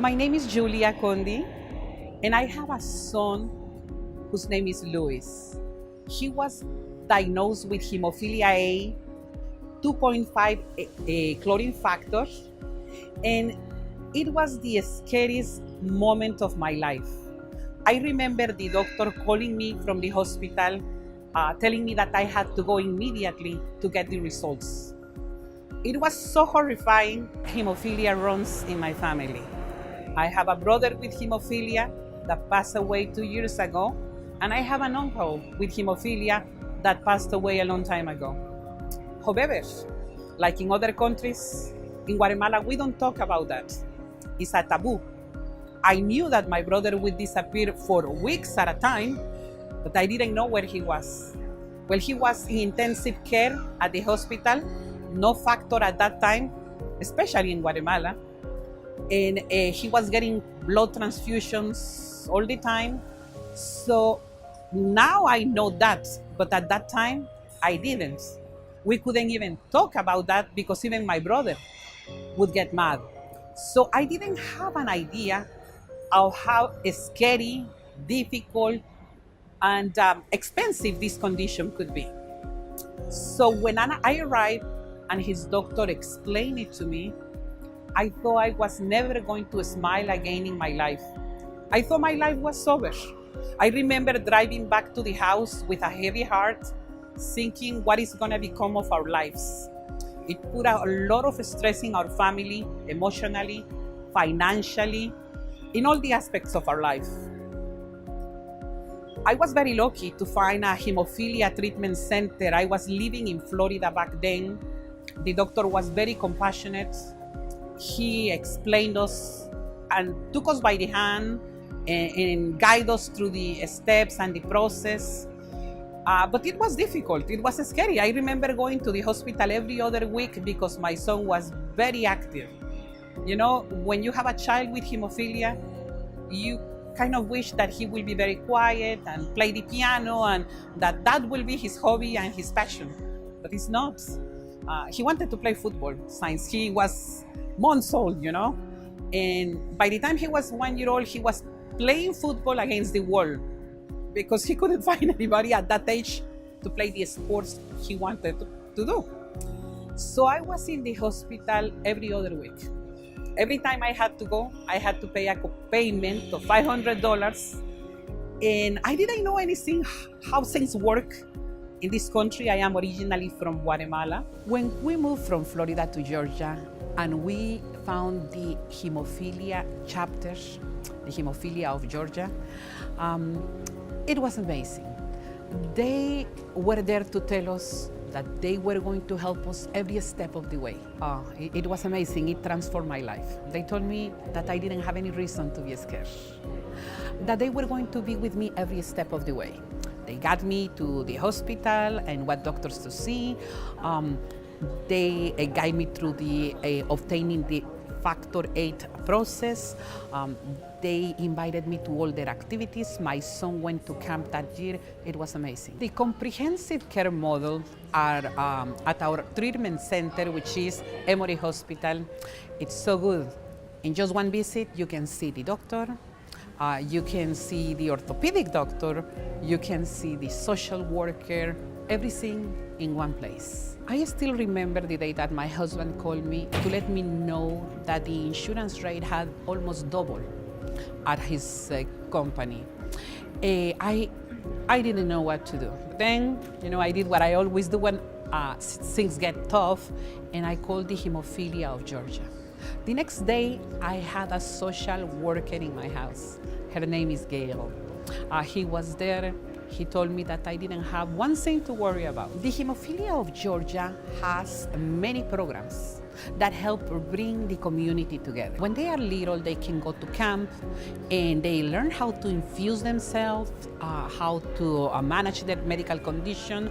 My name is Julia Conde, and I have a son whose name is Luis. He was diagnosed with hemophilia A, 2.5 chlorine factor, and it was the scariest moment of my life. I remember the doctor calling me from the hospital, telling me that I had to go immediately to get the results. It was so horrifying. Hemophilia runs in my family. I have a brother with hemophilia that passed away 2 years ago, and I have an uncle with hemophilia that passed away a long time ago. However, like in other countries, in Guatemala, we don't talk about that. It's a taboo. I knew that my brother would disappear for weeks at a time, but I didn't know where he was. Well, he was in intensive care at the hospital, no factor at that time, especially in Guatemala. And he was getting blood transfusions all the time. So now I know that, but at that time, I didn't. We couldn't even talk about that because even my brother would get mad. So I didn't have an idea of how scary, difficult, and expensive this condition could be. So when I arrived and his doctor explained it to me, I thought I was never going to smile again in my life. I thought my life was over. I remember driving back to the house with a heavy heart, thinking what is going to become of our lives. It put a lot of stress in our family, emotionally, financially, in all the aspects of our life. I was very lucky to find a hemophilia treatment center. I was living in Florida back then. The doctor was very compassionate. He explained us and took us by the hand and guided us through the steps and the process. But it was difficult. It was scary. I remember going to the hospital every other week because my son was very active. You know, when you have a child with hemophilia, you kind of wish that he will be very quiet and play the piano and that will be his hobby and his passion. But it's not. He wanted to play football since he was months old, you know. And by the time he was 1 year old, he was playing football against the wall because he couldn't find anybody at that age to play the sports he wanted to do. So I was in the hospital every other week. Every time I had to go, I had to pay a payment of $500. And I didn't know anything how things work in this country. I am originally from Guatemala. When we moved from Florida to Georgia and we found the hemophilia chapter, the Hemophilia of Georgia, it was amazing. They were there to tell us that they were going to help us every step of the way. It was amazing. It transformed my life. They told me that I didn't have any reason to be scared, that they were going to be with me every step of the way. They got me to the hospital and what doctors to see. They guide me through the obtaining the Factor 8 process. They invited me to all their activities. My son went to camp that year. It was amazing. The comprehensive care model are at our treatment center, which is Emory Hospital. It's so good. In just one visit, you can see the doctor, you can see the orthopedic doctor, you can see the social worker, everything in one place. I still remember the day that my husband called me to let me know that the insurance rate had almost doubled at his company. I didn't know what to do. But then, you know, I did what I always do when things get tough, and I called the Hemophilia of Georgia. The next day, I had a social worker in my house. Her name is Gail. He was there. He told me that I didn't have one thing to worry about. The Hemophilia of Georgia has many programs that help bring the community together. When they are little, they can go to camp and they learn how to infuse themselves, how to manage their medical condition.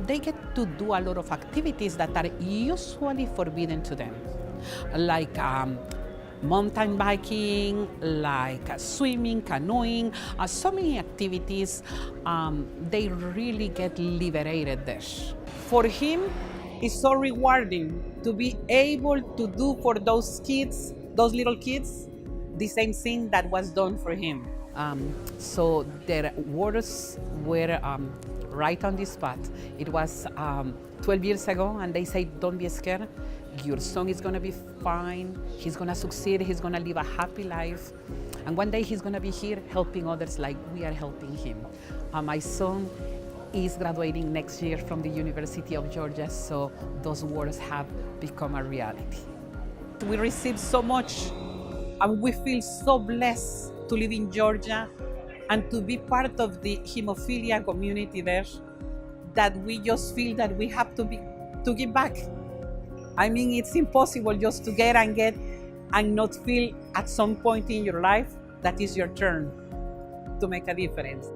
They get to do a lot of activities that are usually forbidden to them, like mountain biking, like swimming, canoeing, so many activities. They really get liberated there. For him, it's so rewarding to be able to do for those kids, those little kids, the same thing that was done for him. So their words were right on the spot. It was 12 years ago, and they say, don't be scared. Your son is gonna be fine. He's gonna succeed. He's gonna live a happy life. And one day he's gonna be here helping others like we are helping him. My son is graduating next year from the University of Georgia, so those words have become a reality. We received so much, and we feel so blessed to live in Georgia and to be part of the hemophilia community there, that we just feel that we have to give back. I mean, it's impossible just to get and not feel at some point in your life that is your turn to make a difference.